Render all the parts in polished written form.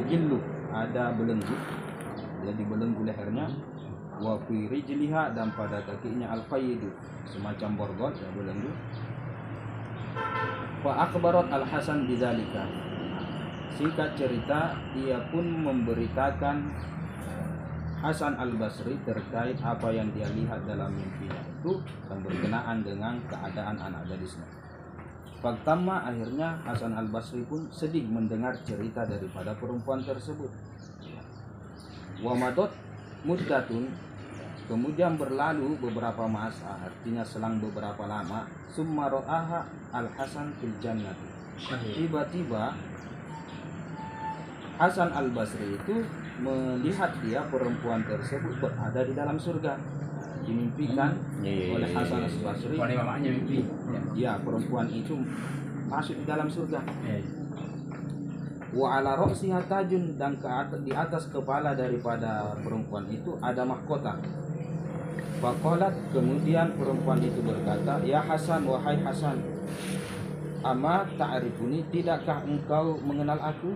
yujillu, ada belenggu, jadi belenggu lehernya, wa fi rijliha, dan pada kakinya al-qayyidu, semacam borgol ya belenggu. Fa akhbarat al-Hasan bidzalika. Singkat cerita, ia pun memberitakan Hasan al-Basri terkait apa yang dia lihat dalam mimpinya itu yang berkenaan dengan keadaan anak gadisnya. Pertama, akhirnya Hasan al-Basri pun sedih mendengar cerita daripada perempuan tersebut. Wa madot muddatun, kemudian berlalu beberapa masa, artinya selang beberapa lama. Summa ra'aha al-Hasan fil jannati. Tiba-tiba Hasan al-Basri itu melihat dia perempuan tersebut berada di dalam surga, dimimpikan oleh Hasan al-Basri. Mamanya mimpi. Ya, perempuan itu masuk di dalam surga. Wa ala ra'siha tajun, dan di atas kepala daripada perempuan itu ada mahkota. Faqalat, kemudian perempuan itu berkata, ya Hasan, wahai Hasan, ama ta'rifuni, tidakkah engkau mengenal aku?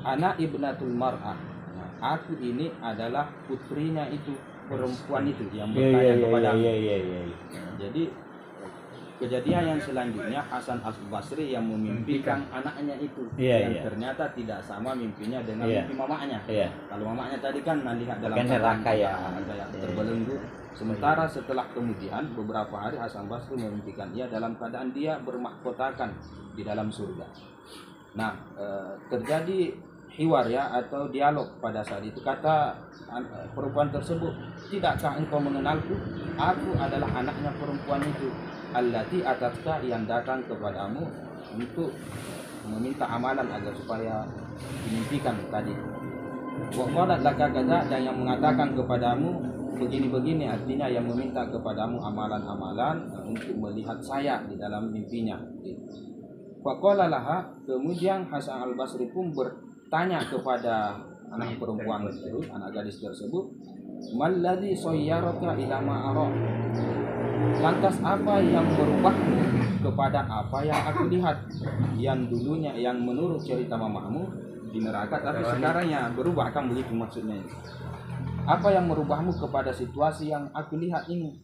Ana ibnatul mar'ah. Nah, aku ini adalah putrinya itu, perempuan itu yang bertanya kepada aku. Jadi kejadian yang selanjutnya, Hasan al-Basri yang memimpikan anaknya itu, yang ternyata tidak sama mimpinya dengan mimpi mamanya. Kalau mamanya tadi kan melihat dalam neraka kayak terbelenggu. Sementara setelah kemudian beberapa hari Hasan al-Basri memimpikan ia dalam keadaan dia bermahkotakan di dalam surga. Nah, terjadi hiwar ya, atau dialog pada saat itu. Kata perempuan tersebut, tidakkah engkau mengenalku? Aku adalah anaknya perempuan itu, allati atatka, yang datang kepadamu untuk meminta amalan agar supaya dimimpikan tadi. Wa qalat laka kadza, dan yang mengatakan kepadamu begini-begini, artinya yang meminta kepadamu amalan-amalan untuk melihat saya di dalam mimpinya. Faqala laha, kemudian Hasan al-Basri pun bertanya kepada anak perempuan tersebut, anak gadis tersebut, malladzi sayyaraka ila ma ara, lantas apa yang berubahmu kepada apa yang aku lihat, yang dulunya yang menurut cerita mamamu di neraka, tapi sekarang ya berubah, kan begitu maksudnya. Apa yang merubahmu kepada situasi yang aku lihat ini?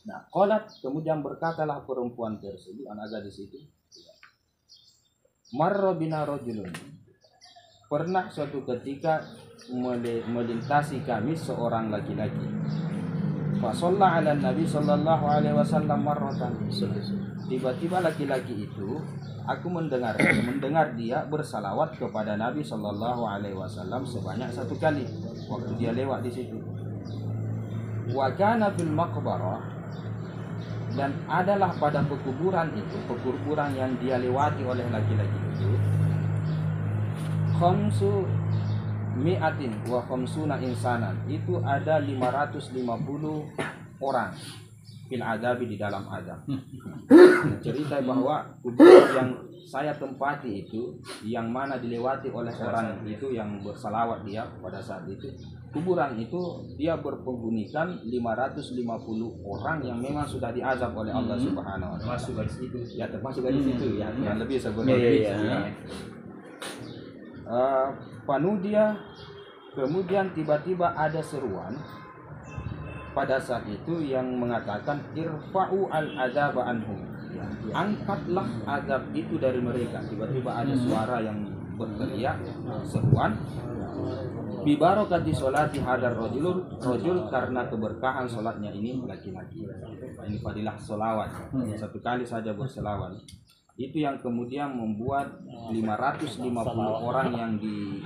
Nah, qalat, kemudian berkatalah perempuan tersebut, anak gadis itu, marra bina rajulun, pernah suatu ketika melintasi kami seorang laki-laki. Fa shalla 'ala Nabi sallallahu alaihi wasallam marratan. Tiba-tiba laki-laki itu, aku mendengar dia bersalawat kepada Nabi sallallahu alaihi wasallam sebanyak satu kali waktu dia lewat di situ. Wa kana fil maqbarah, dan adalah pada pekuburan itu, pekuburan yang dia lewati oleh laki-laki itu, khamsu mi'atin wa khamsuna insanan, itu ada 550 orang fil adabi, di dalam azab. Cerita bahwa kuburan yang saya tempati itu, yang mana dilewati oleh orang itu yang bersalawat dia pada saat itu, kuburan itu dia berpenghunikan 550 orang yang memang sudah diazab oleh Allah Subhanahu wa taala. Termasuk gadis itu. Ya, termasuk gadis itu ya, yang lebih sebenarnya. Panudia, kemudian tiba-tiba ada seruan pada saat itu yang mengatakan, irfa'u al-azaba anhum, angkatlah azab itu dari mereka. Tiba-tiba ada suara yang berteriak, seruan, bi barakati sholati hadar rajul, karena keberkahan sholatnya ini laki-laki. Ini fadilah sholawat, satu kali saja berselawat. Itu yang kemudian membuat 550 orang yang di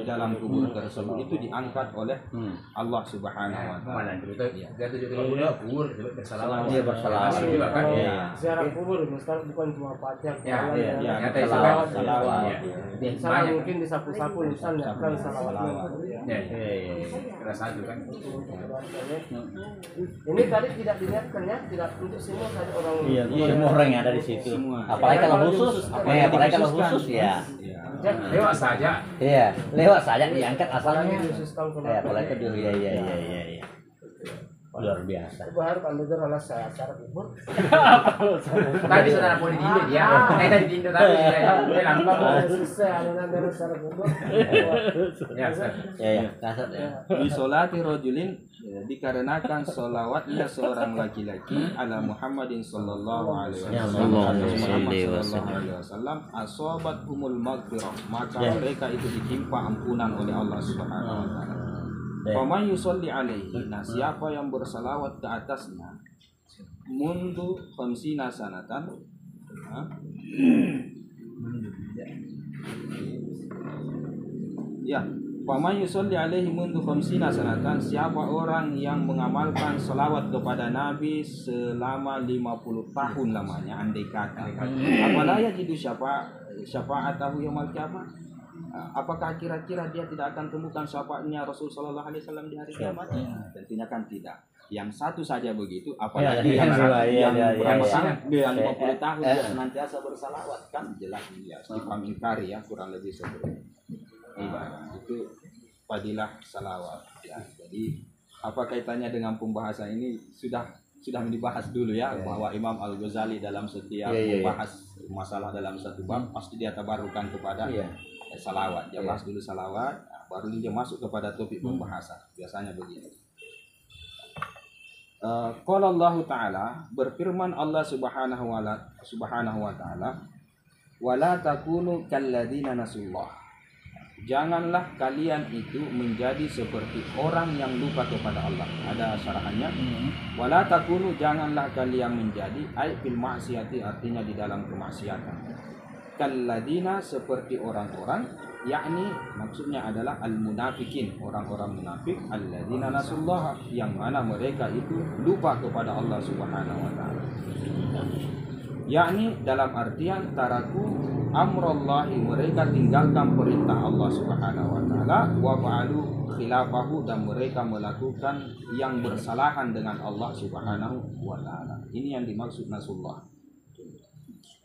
dalam kubur tersebut itu diangkat oleh Allah Subhanahu wa taala. Dia kubur bersalawat. Dia bersalawat. Ziarah kubur Ustaz bukan cuma Fatihah. Ya, salawat. Misalnya mungkin disapu-sapu lisan ya kan salawat. Keras satu kan. Ini tadi tidak diniatkan ya, tidak untuk semua tadi orang. Iya, semua orang yang ada di situ. Apalagi kalau khusus ya. Lewat saja. Iya, lewat saja diangkat asalnya. Apalagi itu iya. Luar biasa. Bahar kalau adalah syarat umur. Tadi saudara mau di Indo dia. Tadi di Indo tadi dia langsung. Susah ada syarat umur. Ya, Ustaz. Ya, kasar ya. Di sholati rojulin dikarenakan sholawatnya seorang laki-laki ala Muhammadin sallallahu alaihi wasallam asobat humul maghfirah, maka mereka itu ditimpa ampunan oleh Allah Subhanahu wa taala. Faman yusolli alaihi, nah siapa yang bersalawat ke atasnya mundu khamsina sanatan, ya, faman yusolli alaihi mundu khamsina sanatan, siapa orang yang mengamalkan salawat kepada Nabi selama 50 tahun lamanya, andai kata, apalah ya jidu syafaatahu yaumil qiyamah. Apakah kira-kira dia tidak akan temukan syafaatnya Rasul sallallahu alaihi wasallam di hari kiamat? Tentunya kan tidak. Yang satu saja begitu, apalagi yang 50 tahun dia senantiasa bersalawat, kan jelas dia istifham ingkari ya, kurang lebih seperti itu fadilah salawat ya. Jadi apa kaitannya dengan pembahasan ini sudah dibahas dulu ya, bahwa Imam Al-Ghazali dalam setiap membahas masalah dalam satu bab pasti dia tabarukan kepada salawat. Dia bahas dulu salawat, baru dia masuk kepada topik pembahasan. Biasanya begitu. Qala Allah Ta'ala, berfirman Allah Subhanahu wa Ta'ala, wala takunu kalladzina nasullah. Janganlah kalian itu menjadi seperti orang yang lupa kepada Allah. Ada syarahannya. Wala takunu, janganlah kalian menjadi ai fil maksiati, artinya di dalam kemaksiatan. Kalladzina, seperti orang-orang, yakni maksudnya adalah al-munafikin, orang-orang munafik, alladzina nasullah, yang mana mereka itu lupa kepada Allah Subhanahu wa taala. Yakni dalam artian taraku amrallahi, mereka tinggalkan perintah Allah Subhanahu wa taala, wa fa'alu khilafahu, dan mereka melakukan yang bersalahan dengan Allah Subhanahu wa taala. Ini yang dimaksud nasullah.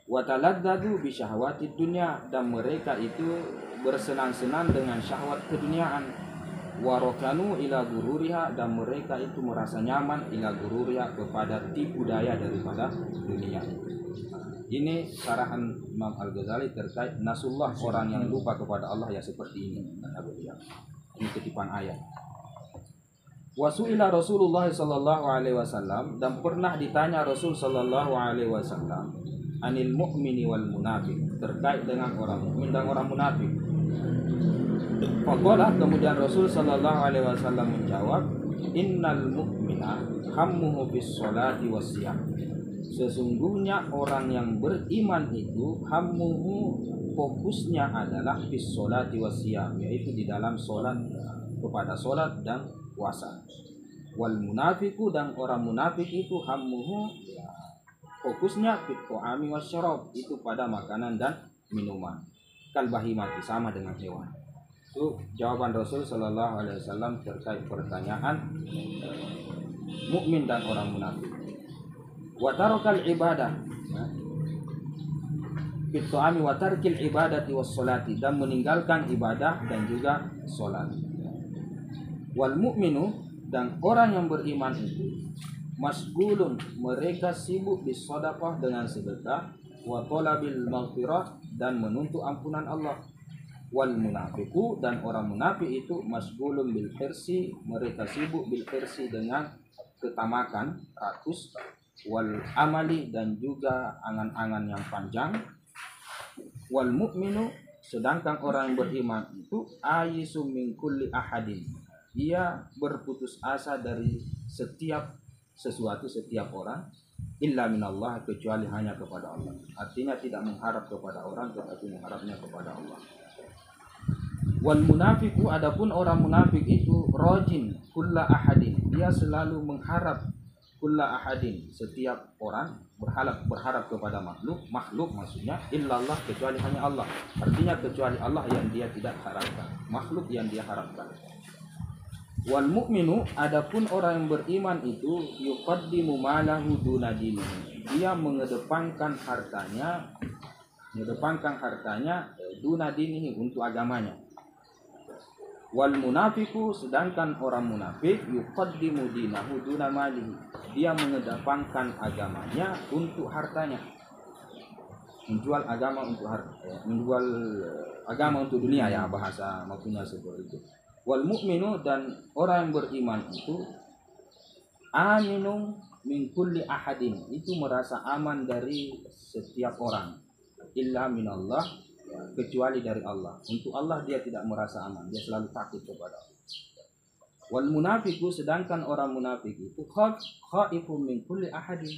Wa taladdadu bi syahwatid dunya, dan mereka itu bersenang-senang dengan syahwat keduniaan. Wa rokanu ila gururiha, dan mereka itu merasa nyaman ila gururiha, kepada tipu daya daripada dunia. Ini syarahan Imam Al-Ghazali terkait nasullah, orang yang lupa kepada Allah ya seperti ini kata beliau. Ini kutipan ayat. Wa su'ila Rasulullah sallallahu alaihi wasallam, dan pernah ditanya Rasul sallallahu alaihi wasallam anil mu'mini wal munafik, terkait dengan orang mukmin dan orang munafik. Faqala, kemudian Rasul sallallahu alaihi wasallam menjawab, innal mu'mina hammuhu bis sholati wassiyam. Sesungguhnya orang yang beriman itu hammuhu, fokusnya adalah bis sholati wassiyam, yaitu di dalam salat, kepada salat dan puasa. Wal munafiku, dan orang munafik itu hammuhu, fokusnya fit ta'ami wasyarab, itu pada makanan dan minuman. Kal bahimati, sama dengan hewan. Itu jawaban Rasul sallallahu alaihi wasallam terkait pertanyaan mukmin dan orang munafik. Wa tarakal ibadah fit ta'ami wa tarkil ibadati was salati, dan meninggalkan ibadah dan juga salat. Wal mu'minu, dan orang yang beriman itu masgulun, mereka sibuk bisedekah, dengan sedekah, wa talabil maghfirah, dan menuntut ampunan Allah. Wal munafiku, dan orang munafik itu masgulun bil hirsi, mereka sibuk bil hirsi, dengan ketamakan, rakus, wal amali, dan juga angan-angan yang panjang. Wal mu'minu, sedangkan orang yang beriman itu ayisu min kulli ahadin, dia berputus asa dari setiap sesuatu, setiap orang, illa minallah, kecuali hanya kepada Allah. Artinya tidak mengharap kepada orang, tetapi mengharapnya kepada Allah. Wal munafiku, adapun orang munafik itu rajin kulla ahadin, dia selalu mengharap kulla ahadin, setiap orang, berharap kepada makhluk maksudnya, illallah, kecuali hanya Allah. Artinya kecuali Allah yang dia tidak harapkan, makhluk yang dia harapkan. Wal mu'minu, adapun orang yang beriman itu yuqaddimu malahu duna dinihi, dia mengedepankan hartanya duna dinihi, untuk agamanya. Wal munafiku, sedangkan orang munafik, yuqaddimu dinahu duna malihi, dia mengedepankan agamanya untuk hartanya, menjual agama untuk menjual agama untuk dunia, ya bahasa maksudnya seperti itu. Wal mu'minu, dan orang yang beriman itu aminu min kulli ahadin, itu merasa aman dari setiap orang, illa minallah, kecuali dari Allah. Untuk Allah dia tidak merasa aman, dia selalu takut kepada Allah. Wal munafiku, sedangkan orang munafik itu khaifun min kulli ahadin,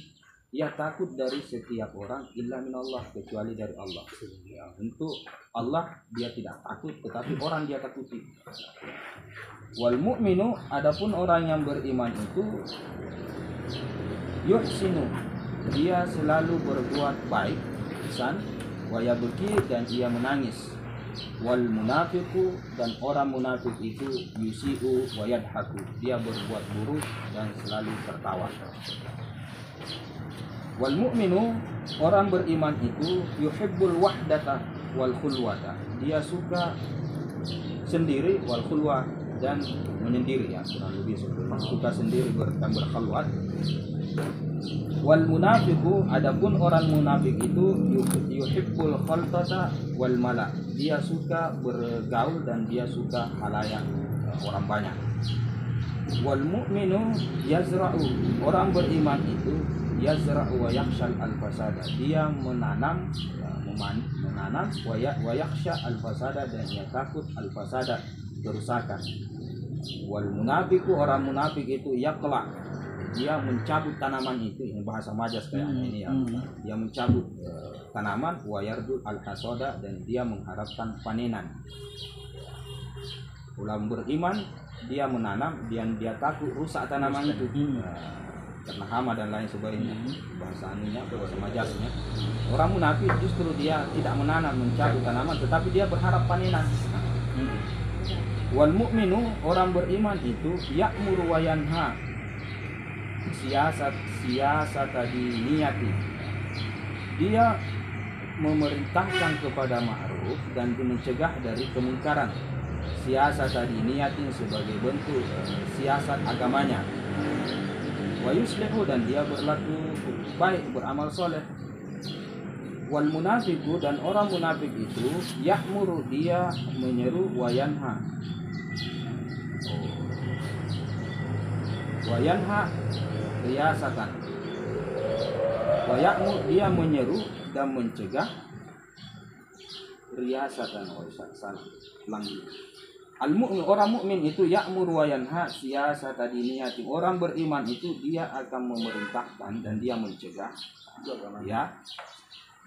ia takut dari setiap orang, illa minallah, kecuali dari Allah. Ya, untuk Allah dia tidak takut, tetapi orang dia takuti. Wal mu'minu, adapun orang yang beriman itu yuhsinu, dia selalu berbuat baik, ihsan, wa yabki, dan ia menangis. Wal munafiku, dan orang munafik itu yusi'u wa yadhaku, dia berbuat buruk dan selalu tertawa. Wal mu'minu, orang beriman itu yuhibbul wahdata wal khulwata, dia suka sendiri, wal khulwa, dan menyendiri, ya kurang lebih suka sendiri dan berkhalwat. Wal munafiku, adapun orang munafik itu yuhibbul khaltata wal mala, dia suka bergaul dan dia suka halayak, orang banyak. Wal mu'minu yazra'u, orang beriman itu yazra'u wa yakhshal al-fasada, dia menanam wa yakhsha al-fasada, dan dia takut al-fasada, kerusakan. Wal munafiku, orang munafik itu yaqla, dia mencabut tanaman itu, yang bahasa majas kayak ini ya. Dia mencabut tanaman, wa yardu al-hasada, dan dia mengharapkan panenan. Orang beriman dia menanam, dia takut rusak tanaman itu karena hama dan lain sebagainya, bahasa anunya, bahasa majasnya. Orang munafik justru dia tidak menanam, mencabut tanaman, tetapi dia berharap panenan. Wal mu'minu, orang beriman itu ya'muru wa yanha, siasat diniyati, dia memerintahkan kepada ma'ruf dan mencegah dari kemungkaran. Siasat diniyati sebagai bentuk siasat agamanya. Wa yuslihu, dan dia berlaku baik, beramal soleh. Wal munafiku, dan orang munafik itu ya'muru, dia menyeru, wa yanha, wa yanha riyasatan, wa ya'mur, dia menyeru dan mencegah riyasatan, al mu'min, orang mukmin itu ya'mur wa yanha siyasata diniyati, orang beriman itu dia akan memerintahkan dan dia mencegah, ya,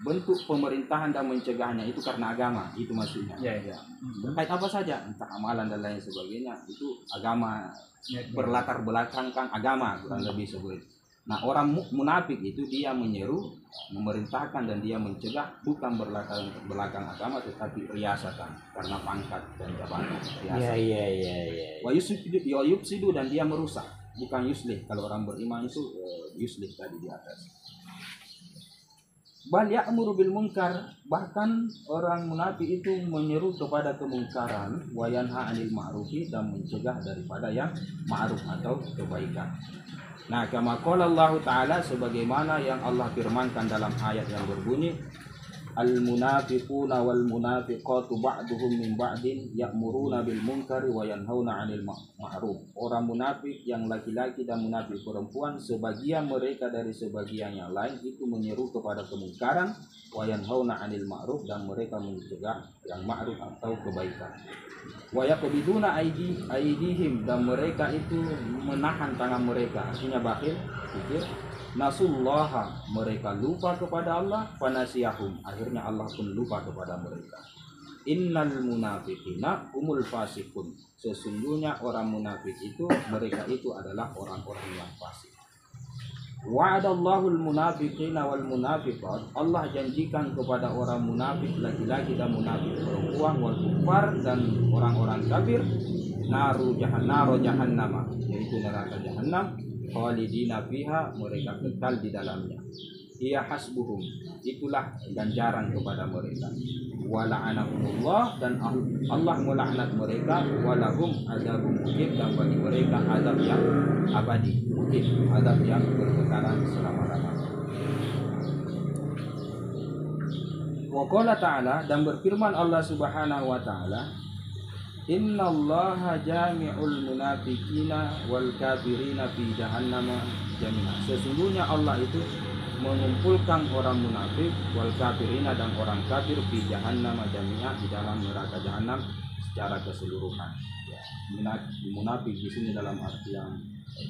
bentuk pemerintahan dan mencegahnya itu karena agama, itu maksudnya. Terkait apa saja, entah amalan dan lain sebagainya, itu agama, berlatar belakangkan agama, kurang lebih seperti itu. Nah, orang munafik itu dia menyeru, memerintahkan, dan dia mencegah bukan berlatar belakang agama, tetapi riasatan, karena pangkat dan jabatan. Wa yufsidu, dan dia merusak, bukan yuslih. Kalau orang beriman itu yuslih tadi di atas. Bal ya'muru bil munkar, bahkan orang munafik itu menyeru kepada kemungkaran, wa yanha 'anil ma'rufi, dan mencegah daripada yang ma'ruf atau kebaikan. Nah, kama qala Allah Ta'ala, sebagaimana yang Allah firmankan dalam ayat yang berbunyi, al-munafiquna wal munafiqatu ba'duhum min ba'din ya'muruna bil munkari wa yanhauna 'anil ma'ruf. Orang munafik yang laki-laki dan munafik perempuan, sebagian mereka dari sebagian yang lain itu menyeru kepada kemungkaran, wa yanhauna 'anil ma'ruf, dan mereka mencegah yang ma'ruf atau kebaikan. Wa yaqbiduna aydihim, dan mereka itu menahan tangan mereka, artinya bakhil, pikir. Nasullaha, mereka lupa kepada Allah, fanasiyahum, akhirnya Allah pun lupa kepada mereka. Innal munafiqina humul fasikun, sesungguhnya orang munafik itu, mereka itu adalah orang-orang yang fasik. Wa'adallahul munafiqina wal munafiqat, Allah janjikan kepada orang munafik laki-laki dan munafik perempuan, wal kufar, dan orang-orang kafir, naru jahannama, yaitu neraka jahannam, khalidina fiha, mereka kekal di dalamnya. ia hasbuhum, itulah ganjaran kepada mereka. Wala'anahumullah, dan Allah melaknat mereka. Walahum adzabun muqim, dan bagi mereka azab yang abadi, muqim, azab yang berkekalan selama-lamanya. Wa qala ta'ala, dan berfirman Allah Subhanahu wa taala, innallaha jami'ul munafiqina wal kafirina fi jahannama jami'a. Sesungguhnya Allah itu mengumpulkan orang munafik wal kafirina, dan orang kafir fi jahannama jami'a, di dalam neraka jahanam secara keseluruhan. Ya, munafik di sini dalam arti yang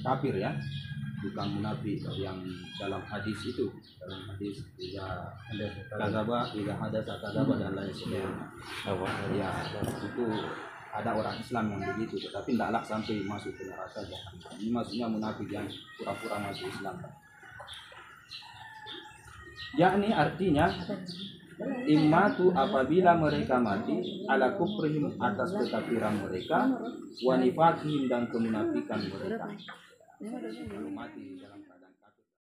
kafir ya, bukan munafik yang dalam hadis itu, dalam hadis tidak kadzaba, tidak hadatsa kadzaba dan lain sebagainya. Ya, itu ada orang Islam yang begitu, tetapi tidaklah sampai masuk ke neraka jahanam. Ini maksudnya munafik yang pura-pura masuk Islam. Yakni artinya imatu, apabila mereka mati, ala kufrihim, atas kekafiran mereka, wa nifaqihim, dan kemunafikan mereka. Kalau mati dalam